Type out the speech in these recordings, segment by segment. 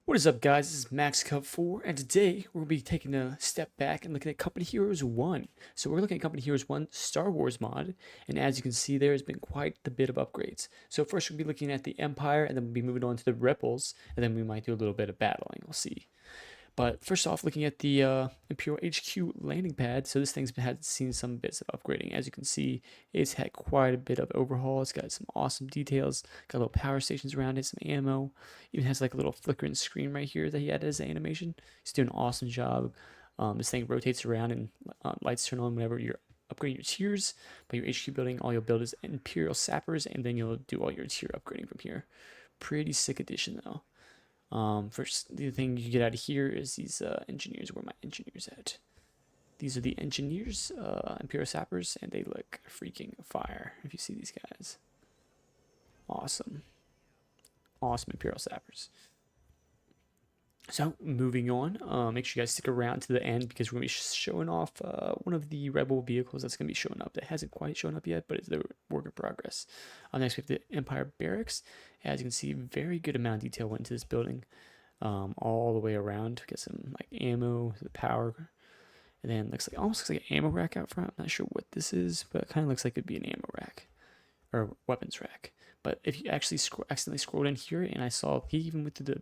What is up, guys? This is Max Cup 4, and today we'll be taking a step back and looking at Company Heroes 1. So we're looking at Company Heroes 1 Star Wars mod, and as you can see, there has been quite the bit of upgrades. So first we'll be looking at the Empire, and then we'll be moving on to the Rebels, and then we might do a little bit of battling. We'll see. But first off, looking at the Imperial HQ landing pad, so this thing's had seen some bits of upgrading. As you can see, it's had quite a bit of overhaul. It's got some awesome details, got little power stations around it, some ammo. Even has like a little flickering screen right here that he added as an animation. He's doing an awesome job. This thing rotates around and lights turn on whenever you're upgrading your tiers. But your HQ building, all you'll build is Imperial Sappers, and then you'll do all your tier upgrading from here. Pretty sick addition though. First, the thing you get out of here is these engineers. Where are my engineers at? These are the engineers, Imperial Sappers, and they look freaking fire. If you see these guys, awesome, awesome Imperial Sappers. So moving on, make sure you guys stick around to the end because we're gonna be showing off one of the Rebel vehicles that's gonna be showing up. That hasn't quite shown up yet, but it's the work in progress. Next we have the Empire Barracks. As you can see, very good amount of detail went into this building, all the way around. Get some like ammo, the power, and then almost looks like an ammo rack out front. I'm not sure what this is, but it kind of looks like it'd be an ammo rack or weapons rack. But if you actually accidentally scrolled in here, and I saw he even went to the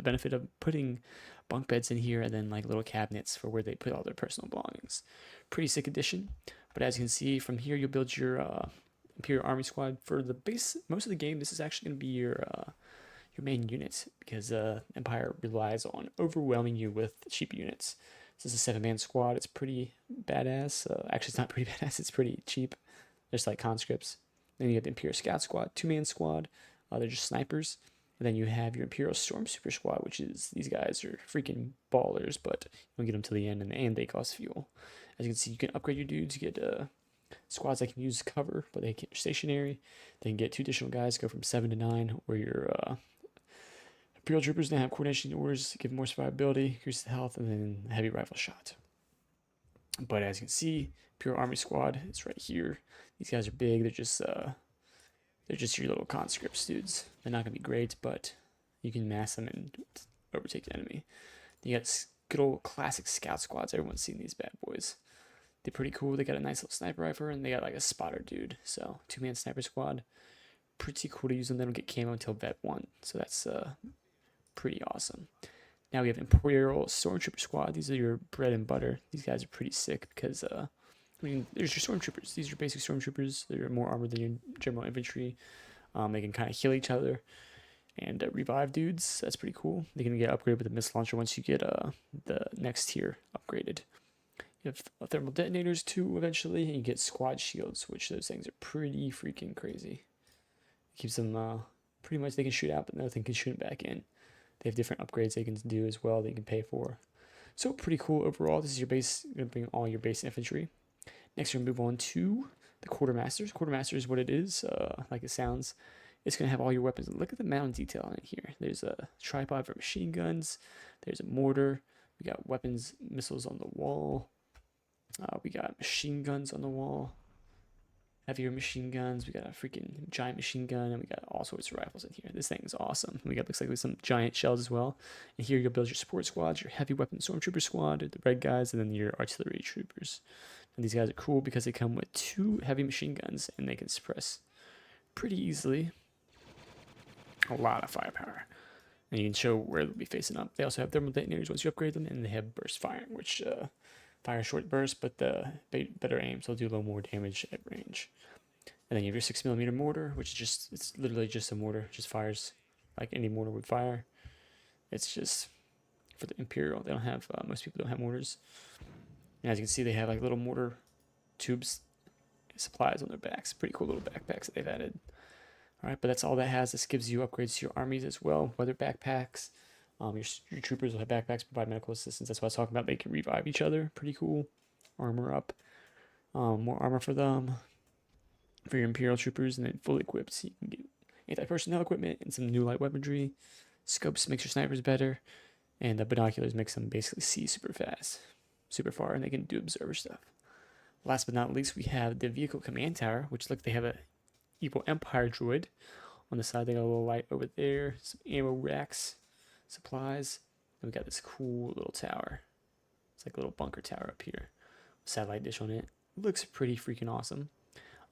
benefit of putting bunk beds in here and then like little cabinets for where they put all their personal belongings. Pretty sick addition. But as you can see from here, you'll build your Imperial Army Squad for the base. Most of the game, this is actually going to be your main unit because Empire relies on overwhelming you with cheap units. This is a 7-man squad. It's pretty badass. Actually, it's not pretty badass. It's pretty cheap. There's like conscripts. Then you get the Imperial Scout Squad, 2-man squad. They're just snipers. And then you have your Imperial Stormtrooper Squad, which is these guys are freaking ballers, but you don't get them till the end, and they cost fuel. As you can see, you can upgrade your dudes. You get squads that can use cover, but they get stationary. They can get 2 additional guys, go from 7 to 9, where your Imperial Troopers now have coordination orders, give more survivability, increase the health, and then heavy rifle shot. But as you can see, Imperial Army Squad is right here. These guys are big. They're just your little conscripts, dudes. They're not gonna be great, but you can mass them and overtake the enemy. Then you got good old classic scout squads. Everyone's seen these bad boys. They're pretty cool. They got a nice little sniper rifle, and they got like a spotter dude. So 2-man sniper squad. Pretty cool to use them. They don't get camo until Vet 1, so that's pretty awesome. Now we have Imperial Stormtrooper Squad. These are your bread and butter. These guys are pretty sick because, there's your Stormtroopers. These are basic Stormtroopers. They're more armored than your general infantry. They can kind of heal each other and revive dudes. That's pretty cool. They can get upgraded with a missile launcher once you get the next tier upgraded. You have thermal detonators too eventually, and you get squad shields, which those things are pretty freaking crazy. It keeps them pretty much, they can shoot out, but nothing can shoot them back in. They have different upgrades they can do as well that you can pay for. So pretty cool overall. This is your base. You're going to bring all your base infantry. Next, we're going to move on to the Quartermasters. Quartermaster is what it is, like it sounds. It's going to have all your weapons. Look at the mountain detail on it here. There's a tripod for machine guns. There's a mortar. We got weapons, missiles on the wall. We got machine guns on the wall. Heavier machine guns. We got a freaking giant machine gun, and we got all sorts of rifles in here. This thing is awesome. We got looks like some giant shells as well. And here you'll build your support squads, your heavy weapon stormtrooper squad, the red guys, and then your artillery troopers. And these guys are cool because they come with 2 heavy machine guns, and they can suppress pretty easily a lot of firepower. And you can show where they'll be facing up. They also have thermal detonators once you upgrade them, and they have burst firing, which fire short burst, but the better aim, so they'll do a little more damage at range. And then you have your 6mm mortar, which is it's literally just a mortar, just fires like any mortar would fire. It's just for the Imperial. They don't have most people don't have mortars. And as you can see, they have like little mortar tubes, supplies on their backs. Pretty cool little backpacks that they've added. All right, but that's all that has. This gives you upgrades to your armies as well. Weather backpacks. Your troopers will have backpacks, provide medical assistance. That's what I was talking about. They can revive each other. Pretty cool. Armor up. More armor for them. For your Imperial troopers, and then fully equipped. So you can get anti-personnel equipment and some new light weaponry. Scopes makes your snipers better. And the binoculars makes them basically see super fast, super far, and they can do observer stuff. Last but not least, we have the vehicle command tower, which look, they have a evil Empire droid. On the side, they got a little light over there. Some ammo racks. supplies. Then we got this cool little tower. It's like a little bunker tower up here. Satellite dish on it. Looks pretty freaking awesome.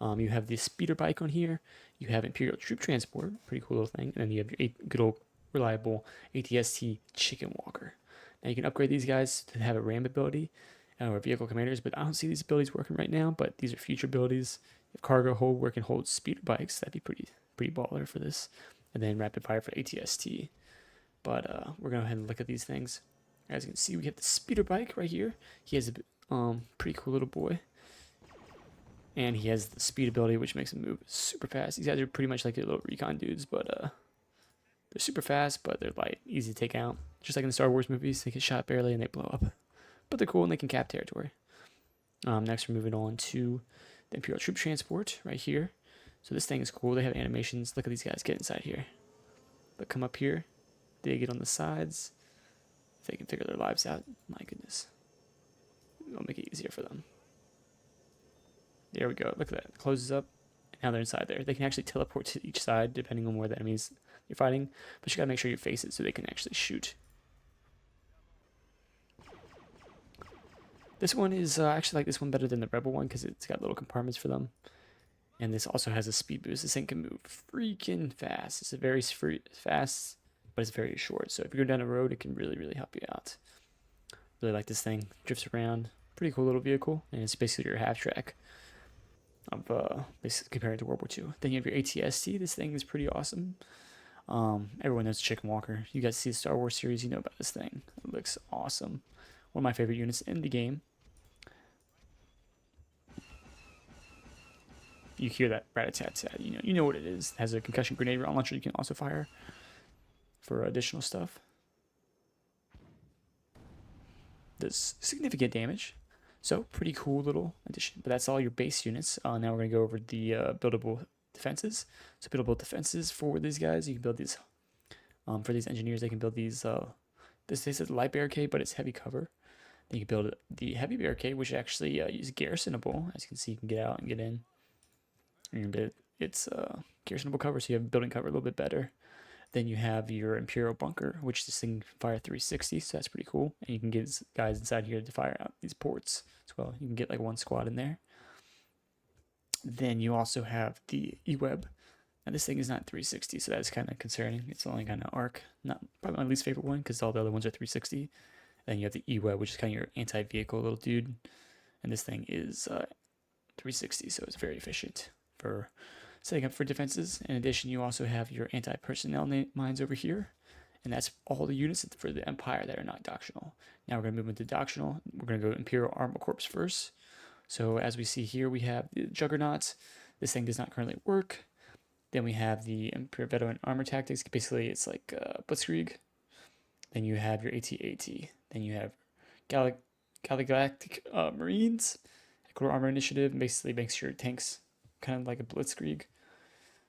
You have the speeder bike on here. You have Imperial Troop Transport, pretty cool little thing. And then you have your good old reliable ATST Chicken Walker. Now you can upgrade these guys to have a ram ability or vehicle commanders, but I don't see these abilities working right now. But these are future abilities. If cargo hold where can hold speeder bikes, that'd be pretty baller for this. And then rapid fire for ATST. But we're gonna go ahead and look at these things. As you can see, we have the speeder bike right here. He has a pretty cool little boy. And he has the speed ability, which makes him move super fast. These guys are pretty much like your little recon dudes, but they're super fast, but they're light, easy to take out. Just like in the Star Wars movies, they get shot barely and they blow up. But they're cool and they can cap territory. Next, we're moving on to the Imperial Troop Transport right here. So this thing is cool. They have animations. Look at these guys get inside here. They come up here. They get on the sides. If they can figure their lives out, my goodness. It'll make it easier for them. There we go. Look at that. It closes up. And now they're inside there. They can actually teleport to each side depending on where the enemies you're fighting. But you gotta make sure you face it so they can actually shoot. This one is actually like this one better than the Rebel one because it's got little compartments for them. And this also has a speed boost. This thing can move freaking fast. It's a very fast, but it's very short. So if you're going down a road, it can really help you out. Really like this thing. Drifts around. Pretty cool little vehicle. And it's basically your half track of basically compared to World War II. Then you have your ATST. This thing is pretty awesome. Everyone knows Chicken Walker. You guys see the Star Wars series, you know about this thing. It looks awesome. One of my favorite units in the game. You hear that rat-a-tat-tat, you know what it is. It has a concussion grenade round launcher you can also fire for additional stuff. Does significant damage. So, pretty cool little addition. But that's all your base units. Now we're going to go over the buildable defenses. So, buildable defenses for these guys. You can build these, for these engineers, they can build these, this is light barricade, but it's heavy cover. Then you can build the heavy barricade, which actually is garrisonable. As you can see, you can get out and get in. And it's garrisonable cover, so you have building cover a little bit better. Then you have your Imperial Bunker, which this thing can fire 360, so that's pretty cool. And you can get guys inside here to fire out these ports as well. You can get like one squad in there. Then you also have the E-Web. Now this thing is not 360, so that's kind of concerning. It's only kind of arc. Not probably my least favorite one because all the other ones are 360. Then you have the E-Web, which is kind of your anti-vehicle little dude. And this thing is 360, so it's very efficient for setting up for defenses. In addition, you also have your anti-personnel mines over here. And that's all the units for the Empire that are not doctrinal. Now we're going to move into doctrinal. We're going to go Imperial Armor Corps first. So as we see here, we have the Juggernauts. This thing does not currently work. Then we have the Imperial Veteran Armor Tactics. Basically, it's like Blitzkrieg. Then you have your AT-AT. Then you have Galactic Marines. Equator Armor Initiative basically makes your tanks kind of like a Blitzkrieg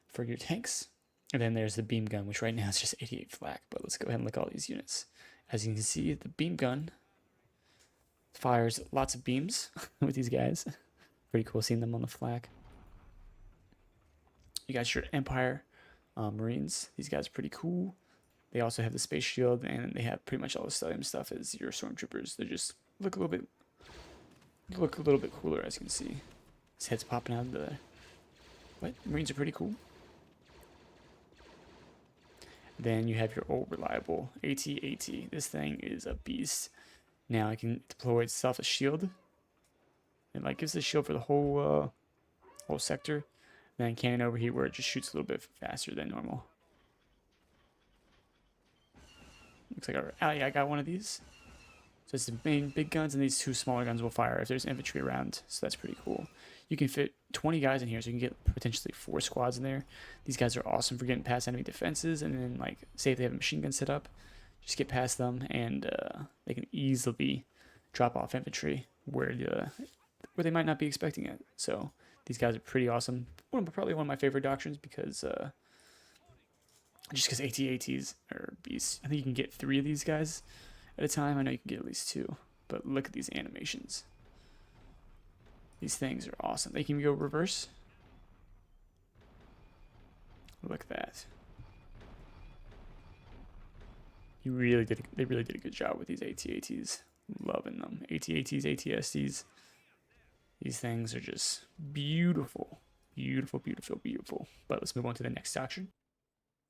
for your tanks. And then there's the beam gun, which right now is just 88 flak. But let's go ahead and look at all these units. As you can see, the beam gun fires lots of beams with these guys. Pretty cool seeing them on the flak. You got your Empire Marines. These guys are pretty cool. They also have the space shield, and they have pretty much all the same stuff as your stormtroopers. They just look a little bit cooler, as you can see. His head's popping out of the. What? Marines are pretty cool. Then you have your old reliable AT-AT. This thing is a beast. Now it can deploy itself a shield. It like gives a shield for the whole sector. Then cannon over here where it just shoots a little bit faster than normal. Looks like I got one of these. So it's the main big guns, and these two smaller guns will fire if there's infantry around. So that's pretty cool. You can fit 20 guys in here, so you can get potentially 4 squads in there. These guys are awesome for getting past enemy defenses, and then like say if they have a machine gun set up, just get past them, and they can easily drop off infantry where they might not be expecting it. So these guys are pretty awesome. Probably one of my favorite doctrines because just because AT-ATs are beasts. I think you can get 3 of these guys at a time. I know you can get at least 2, but look at these animations. These things are awesome. They can go reverse. Look at that. They really did a good job with these AT-ATs. Loving them. AT-ATs, AT-STs. These things are just beautiful. Beautiful, beautiful, beautiful. But let's move on to the next doctrine.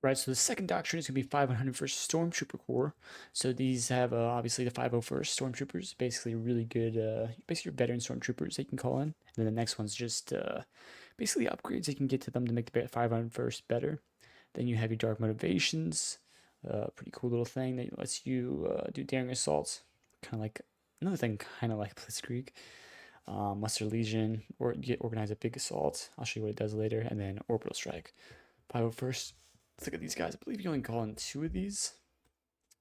Right, so the second doctrine is going to be 501st Stormtrooper Corps. So these have obviously the 501st Stormtroopers, basically really good, basically your veteran Stormtroopers they can call in. And then the next one's just basically upgrades you can get to them to make the 501st better. Then you have your Dark Motivations, pretty cool little thing that lets you do daring assaults, kind of like another thing, kind of like Blitzkrieg. Muster Legion, or get organize a big assault. I'll show you what it does later, and then Orbital Strike. 501st. Let's look at these guys. I believe you only call in 2 of these.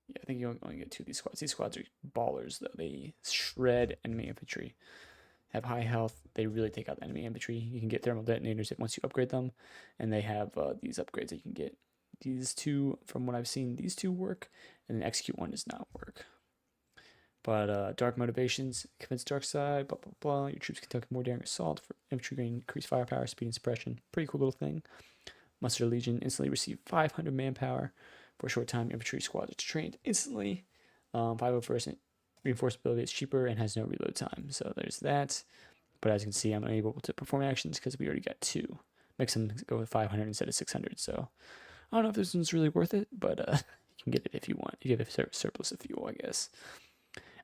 Yeah, I think you only get 2 of these squads. These squads are ballers, though. They shred enemy infantry. Have high health. They really take out the enemy infantry. You can get thermal detonators once you upgrade them, and they have these upgrades that you can get. These 2, from what I've seen, these 2 work, and then Execute 1 does not work. But Dark Motivations, Convince Dark Side, blah, blah, blah. Your troops can take more daring assault for infantry gain increased firepower, speed, and suppression. Pretty cool little thing. Muster Legion instantly receive 500 manpower for a short time. Infantry squads are trained instantly. 501st reinforceability is cheaper and has no reload time. So there's that. But as you can see, I'm unable to perform actions because we already got 2. Makes them go with 500 instead of 600. So I don't know if this one's really worth it, but you can get it if you want. You have a surplus of fuel, I guess.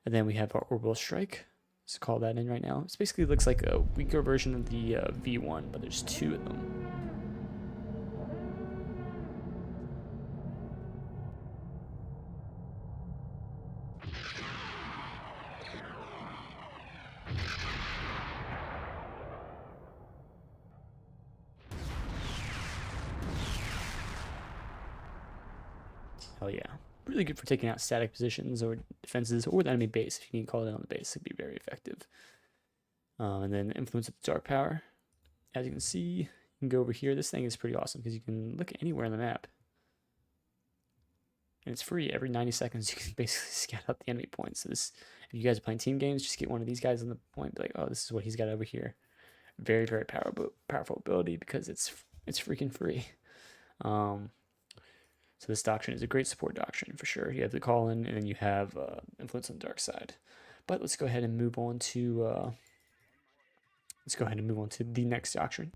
And then we have our Orbital Strike. Let's call that in right now. It basically looks like a weaker version of the V1, but there's 2 of them. Hell yeah. Really good for taking out static positions or defenses or the enemy base. If you can call it on the base, it'd be very effective. And then Influence of the Dark Power. As you can see, you can go over here. This thing is pretty awesome because you can look anywhere on the map. And it's free. Every 90 seconds, you can basically scout out the enemy points. So this, if you guys are playing team games, just get one of these guys on the point. Be like, oh, this is what he's got over here. Very, very powerful ability because it's freaking free. So this doctrine is a great support doctrine for sure. You have the call in, and then you have Influence on the Dark Side. But let's go ahead and move on to the next doctrine.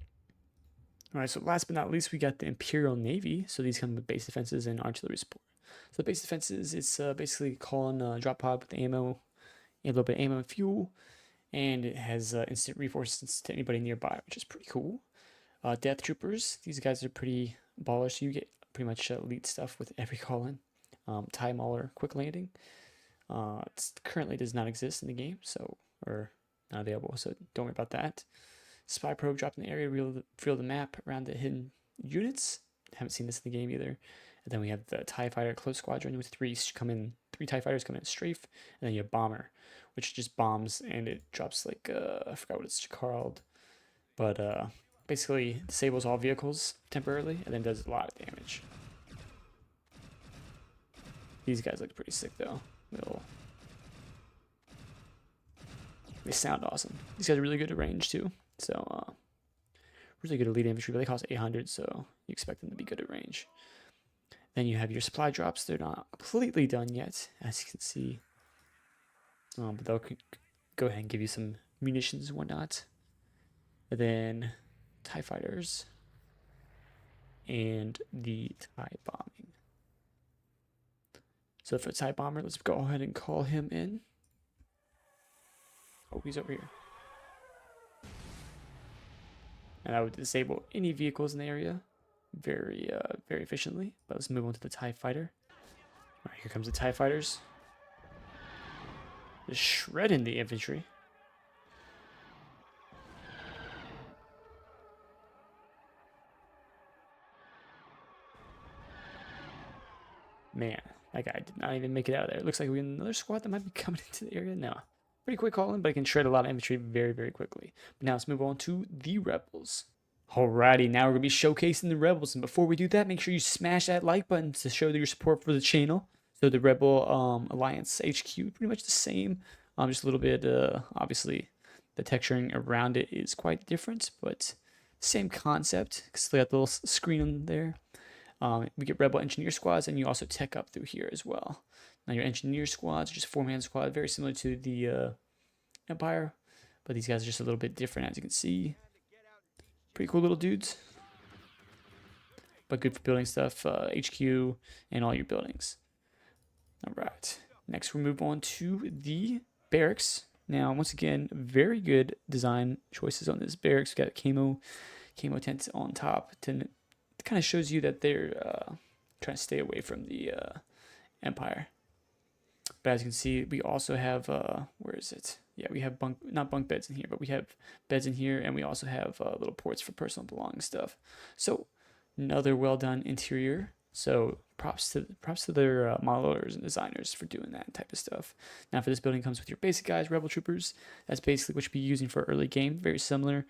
All right. So last but not least, we got the Imperial Navy. So these come with base defenses and artillery support. So the base defenses, it's basically call in drop pod with ammo, a little bit of ammo and fuel, and it has instant reinforcements to anybody nearby, which is pretty cool. Death Troopers, these guys are pretty ballers. So you get pretty much elite stuff with every call-in. TIE Mauler Quick Landing. It currently does not exist in the game, or not available, so don't worry about that. Spy Probe dropped in the area, reveal the map around the hidden units. Haven't seen this in the game either. And then we have the TIE Fighter Close Squadron with 3 TIE Fighters come in strafe, and then you have Bomber, which just bombs and it drops like I forgot what it's called, but basically disables all vehicles temporarily and then does a lot of damage. These guys look pretty sick though. They sound awesome. These guys are really good at range too. So really good elite infantry, but they cost 800, so you expect them to be good at range. Then you have your supply drops. They're not completely done yet, as you can see. But they'll go ahead and give you some munitions and whatnot. And then TIE Fighters and the TIE Bombing. So for TIE Bomber, let's go ahead and call him in. Oh, he's over here. And I would disable any vehicles in the area very efficiently. But let's move on to the TIE Fighter. All right, here comes the TIE Fighters. Just shredding the infantry. Man, that guy did not even make it out of there. It looks like we have another squad that might be coming into the area. No. Pretty quick call-in, but it can shred a lot of infantry very, very quickly. But now let's move on to the Rebels. Alrighty, now we're going to be showcasing the Rebels. And before we do that, make sure you smash that like button to show your support for the channel. So the Rebel Alliance HQ, pretty much the same. Just a little bit, obviously, the texturing around it is quite different, but same concept. Because they got the little screen on there. We get Rebel Engineer squads, and you also tech up through here as well. Now your engineer squads are just 4-man squad, very similar to the Empire, but these guys are just a little bit different, as you can see. Pretty cool little dudes, but good for building stuff, HQ, and all your buildings. All right, next we'll move on to the barracks. Now, once again, very good design choices on this barracks. We've got camo tent on top. It kind of shows you that they're trying to stay away from the Empire. But as you can see, we also have where is it? Yeah, we have not bunk beds in here, but we have beds in here, and we also have little ports for personal belongings stuff. So another well done interior. So props to their modelers and designers for doing that type of stuff. Now for this building comes with your basic guys, rebel troopers. That's basically what you'll be using for early game. Very similar.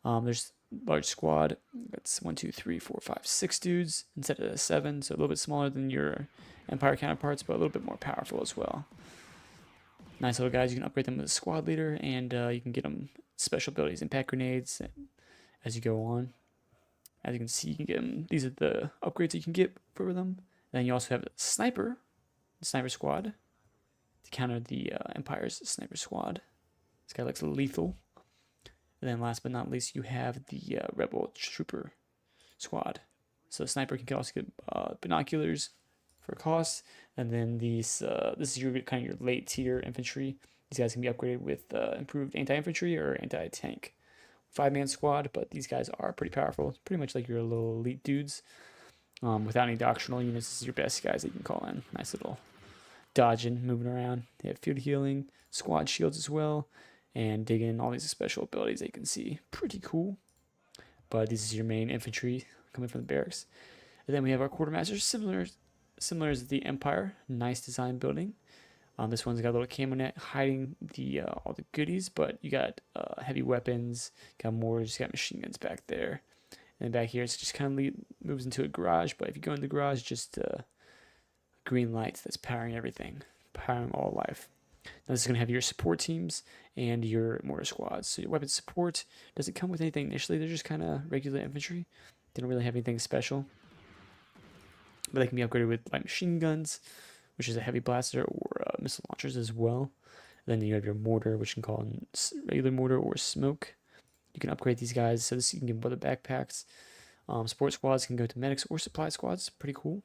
There's large squad. That's 1, 2, 3, 4, 5, 6 dudes instead of 7. So a little bit smaller than your Empire counterparts, but a little bit more powerful as well. Nice little guys. You can upgrade them with a squad leader, and you can get them special abilities, impact grenades, as you go on. As you can see, you can get them. These are the upgrades you can get for them. And then you also have a sniper squad to counter the Empire's sniper squad. This guy looks lethal. And then last but not least, you have the rebel trooper squad. So the sniper can also get binoculars for cost. And then this is your kind of your late tier infantry. These guys can be upgraded with improved anti-infantry or anti-tank. 5-man squad, but these guys are pretty powerful. It's pretty much like your little elite dudes. Without any doctrinal units, this is your best guys that you can call in. Nice little dodging, moving around. They have field healing, squad shields as well, and dig in all these special abilities that you can see. Pretty cool. But this is your main infantry coming from the barracks. And then we have our quartermasters, similar as the Empire. Nice design building. This one's got a little camo net hiding the all the goodies, but you got heavy weapons, got mortars, got machine guns back there. And then back here, it's just kind of moves into a garage, but if you go in the garage, just green lights that's powering everything, powering all life. Now this is going to have your support teams and your mortar squads. So your weapon support doesn't come with anything initially. They're just kind of regular infantry. They don't really have anything special. But they can be upgraded with light machine guns, which is a heavy blaster, or missile launchers as well. And then you have your mortar, which you can call regular mortar or smoke. You can upgrade these guys, so this you can give them other backpacks. Support squads can go to medics or supply squads. Pretty cool.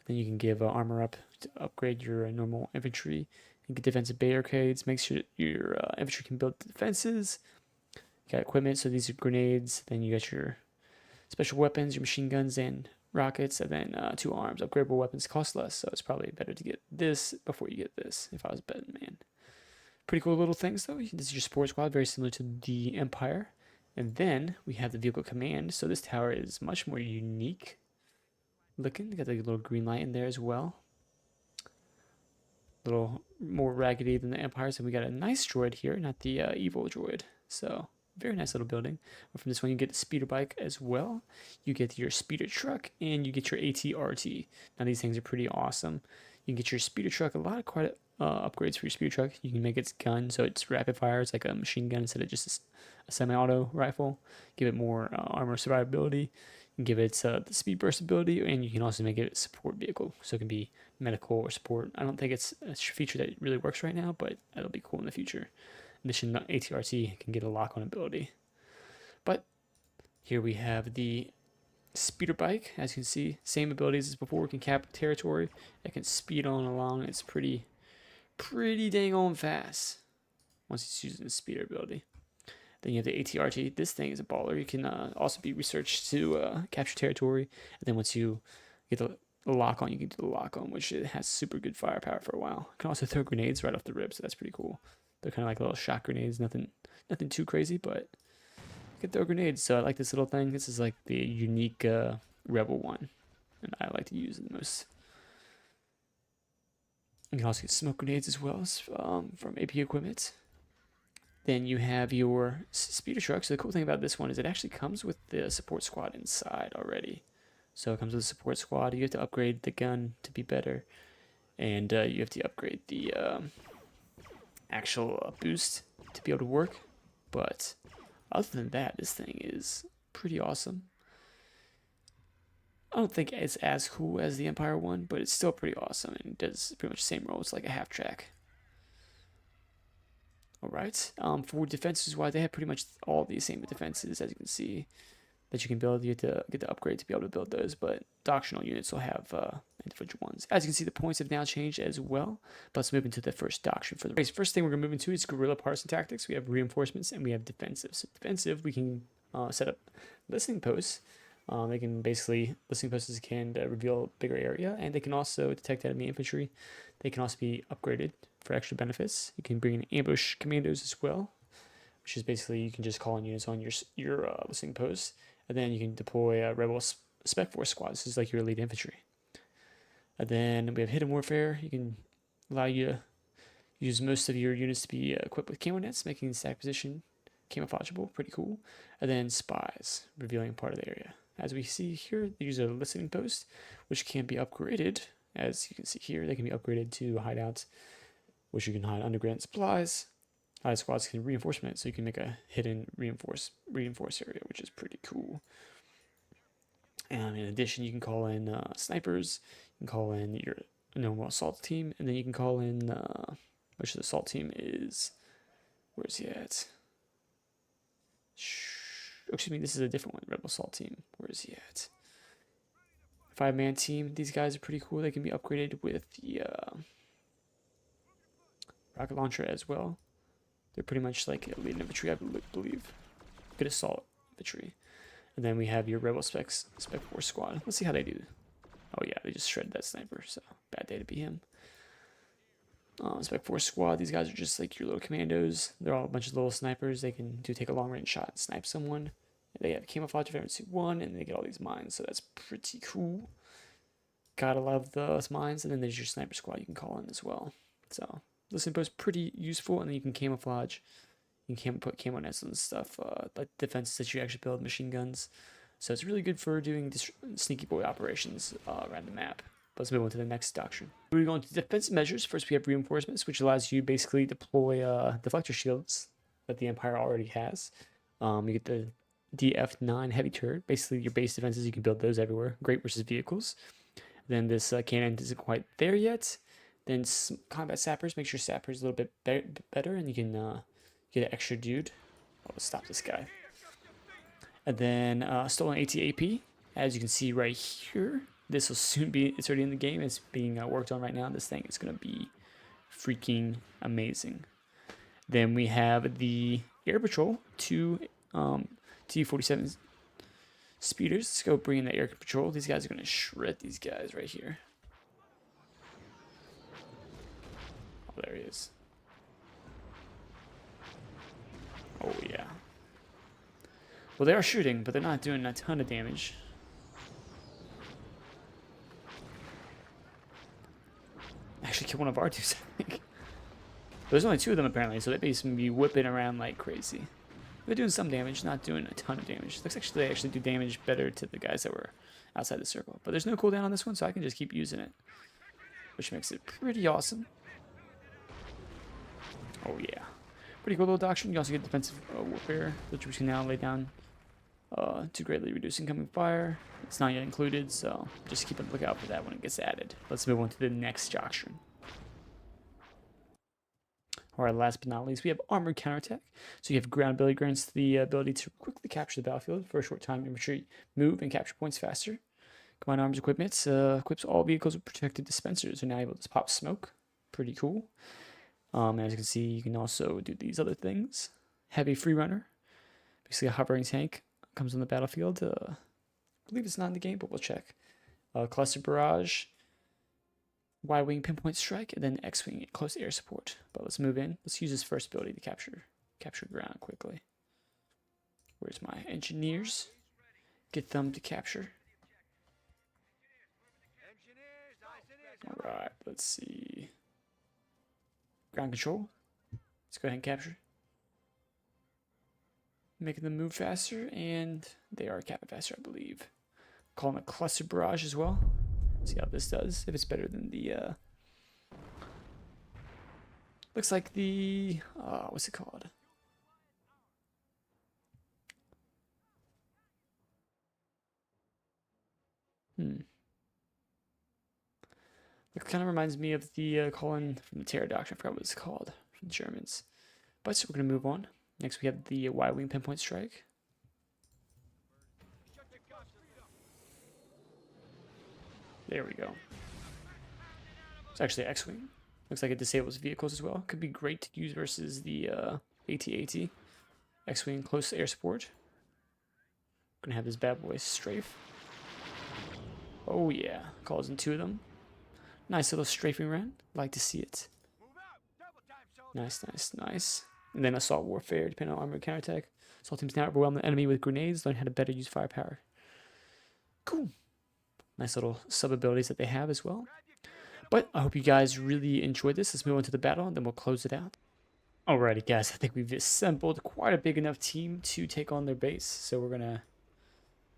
Then you can give armor up to upgrade your normal infantry. You get defensive barricades. Make sure your infantry can build defenses. You got equipment, so these are grenades. Then you got your special weapons, your machine guns, and rockets, and then 2 arms. Upgradable weapons cost less, so it's probably better to get this before you get this, if I was a betting man. Pretty cool little things, though. This is your support squad, very similar to the Empire. And then we have the vehicle command. So this tower is much more unique looking. Got the little green light in there as well. A little more raggedy than the Empire. So we got a nice droid here, not the evil droid. So very nice little building. But from this one, you get the speeder bike as well. You get your speeder truck, and you get your ATRT. Now these things are pretty awesome. You can get your speeder truck, quite upgrades for your speeder truck. You can make its gun so it's rapid fire. It's like a machine gun instead of just a semi-auto rifle. Give it more armor survivability. You can give it the speed burst ability, and you can also make it a support vehicle. So it can be medical or support. I don't think it's a feature that really works right now, but it'll be cool in the future. In addition, ATRT can get a lock-on ability. But here we have the speeder bike. As you can see, same abilities as before. It can cap territory. It can speed on along. It's pretty dang on fast once it's using the speeder ability. Then you have the ATRT. This thing is a baller. You can also be researched to capture territory. And then once you get the lock on, you can do the lock on, which it has super good firepower for a while. You can also throw grenades right off the rib, so that's pretty cool. They're kind of like little shot grenades. Nothing too crazy, but you can throw grenades. So I like this little thing. This is like the unique Rebel one, and I like to use it the most. You can also get smoke grenades as well from AP equipment. Then you have your speeder truck. So the cool thing about this one is it actually comes with the support squad inside already. So it comes with a support squad. You have to upgrade the gun to be better, and you have to upgrade the actual boost to be able to work. But other than that, this thing is pretty awesome. I don't think it's as cool as the Empire one, but it's still pretty awesome and does pretty much the same role. It's like a half track. All right. For defenses wise, they have pretty much all the same defenses as you can see that you can build. You have to get the upgrade to be able to build those, but doctrinal units will have individual ones. As you can see, the points have now changed as well. But let's move into the first doctrine for the race. First thing we're gonna move into is guerrilla partisan tactics. We have reinforcements and we have defensive. So defensive, we can set up listening posts. They can basically, listening posts can reveal a bigger area, and they can also detect enemy infantry. They can also be upgraded for extra benefits. You can bring in ambush commandos as well, which is basically you can just call in units on your listening posts, and then you can deploy rebel spec force squads. This is like your elite infantry. And then we have hidden warfare. You can allow you to use most of your units to be equipped with camo nets, making the stack position camouflageable. Pretty cool. And then spies, revealing part of the area. As we see here, they use a listening post, which can be upgraded. As you can see here, they can be upgraded to hideouts, which you can hide underground supplies. Hide squads can reinforcement, so you can make a hidden reinforce area, which is pretty cool. And in addition, you can call in snipers. You can call in your normal assault team, and then you can call in which the assault team is. Where's he at? Excuse me, this is a different one. Rebel assault team. Where is he at? 5-man team. These guys are pretty cool. They can be upgraded with the rocket launcher as well. They're pretty much like elite infantry, I believe. Good assault infantry. And then we have your rebel spec force squad. Let's see how they do. Oh yeah, they just shredded that sniper. So bad day to be him. Spec force squad. These guys are just like your little commandos. They're all a bunch of little snipers. They can take a long range shot and snipe someone. They have camouflage efficiency 1, and they get all these mines, so that's pretty cool. Gotta love those mines. And then there's your sniper squad you can call in as well. So listening post pretty useful, and then you can camouflage. You can put camo nets and stuff, like defenses that you actually build, machine guns. So it's really good for doing sneaky boy operations around the map. Let's move on to the next doctrine. We're going to defensive measures. First, we have reinforcements, which allows you basically deploy deflector shields that the Empire already has. You get the DF9 heavy turret. Basically, your base defenses, you can build those everywhere. Great versus vehicles. Then this cannon isn't quite there yet. Then combat sappers makes your sappers a little bit better, and you can get an extra dude. Let's stop this guy. And then stolen ATAP, as you can see right here. This will soon be, it's already in the game. It's being worked on right now. This thing is going to be freaking amazing. Then we have the Air Patrol, 2 T-47 speeders. Let's go bring in the Air Patrol. These guys are going to shred these guys right here. Oh, there he is. Oh, yeah. Well, they are shooting, but they're not doing a ton of damage. Actually kill one of our dudes, I think. But there's only 2 of them apparently, so they basically be whipping around like crazy. They're doing some damage, not doing a ton of damage. Looks like they actually do damage better to the guys that were outside the circle. But there's no cooldown on this one, so I can just keep using it, which makes it pretty awesome. Oh yeah, pretty cool little doctrine. You also get defensive warfare, which we can now lay down to greatly reduce incoming fire. It's not yet included, so just keep a lookout for that when it gets added. Let's move on to the next doctrine. Alright, last but not least, we have armored counterattack. So you have ground ability grants the ability to quickly capture the battlefield for a short time and retreat, move, and capture points faster. Combined arms equipment equips all vehicles with protected dispensers. Are now able to pop smoke. Pretty cool. As you can see, you can also do these other things. Heavy free runner, basically a hovering tank, comes on the battlefield. I believe it's not in the game, but we'll check. Cluster barrage, wide wing pinpoint strike, and then X-wing close air support. But let's move in. Let's use this first ability to capture ground quickly. Where's my engineers? Get them to capture. All right, let's see. Ground control. Let's go ahead and capture. Making them move faster, and they are capping faster, I believe. Call them a cluster barrage as well. See how this does. If it's better than the looks like the what's it called? It kind of reminds me of the Colin from the Terror Doctrine. I forgot what it's called from the Germans. But so we're going to move on. Next, we have the Y-Wing Pinpoint Strike. There we go. It's actually X-Wing. Looks like it disables vehicles as well. Could be great to use versus the AT-AT. X-Wing close air support. Gonna have this bad boy strafe. Oh yeah, calls in 2 of them. Nice little strafing run. Like to see it. Nice, nice, nice. And then assault warfare, depending on armor and counterattack. Assault teams now overwhelm the enemy with grenades. Learn how to better use firepower. Cool. Nice little sub abilities that they have as well. But I hope you guys really enjoyed this. Let's move on to the battle, and then we'll close it out. Alrighty, guys. I think we've assembled quite a big enough team to take on their base. So we're going to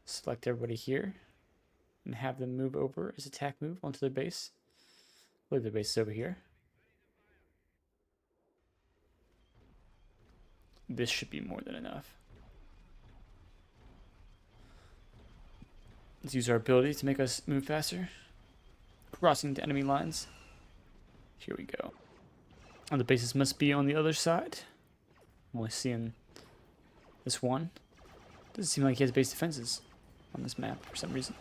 select everybody here and have them move over as attack move onto their base. I believe their base is over here. This should be more than enough. Let's use our ability to make us move faster. Crossing into enemy lines. Here we go. And the bases must be on the other side. I'm only seeing this one. Doesn't seem like he has base defenses on this map for some reason.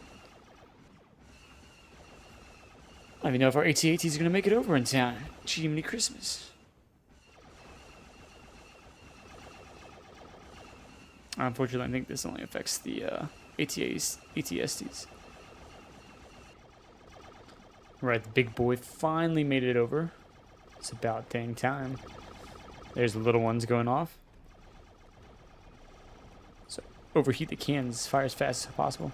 I don't even know if our AT-AT is going to make it over in town. Jiminy Christmas. Unfortunately, I think this only affects the ATSTs. Right, the big boy finally made it over. It's about dang time. There's the little ones going off. So overheat the cans, fire as fast as possible.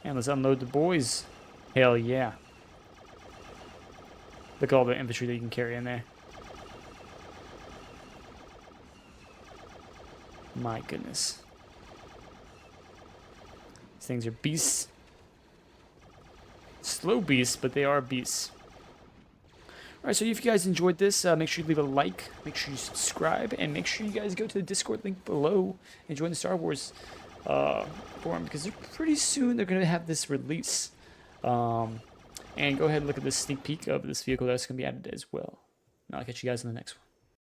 And let's unload the boys. Hell yeah. Look at all the infantry that you can carry in there. My goodness. These things are beasts. Slow beasts, but they are beasts. Alright, so if you guys enjoyed this, make sure you leave a like, make sure you subscribe, and make sure you guys go to the Discord link below and join the Star Wars forum, because they're pretty soon they're going to have this release. And go ahead and look at this sneak peek of this vehicle that's going to be added as well. And I'll catch you guys in the next one.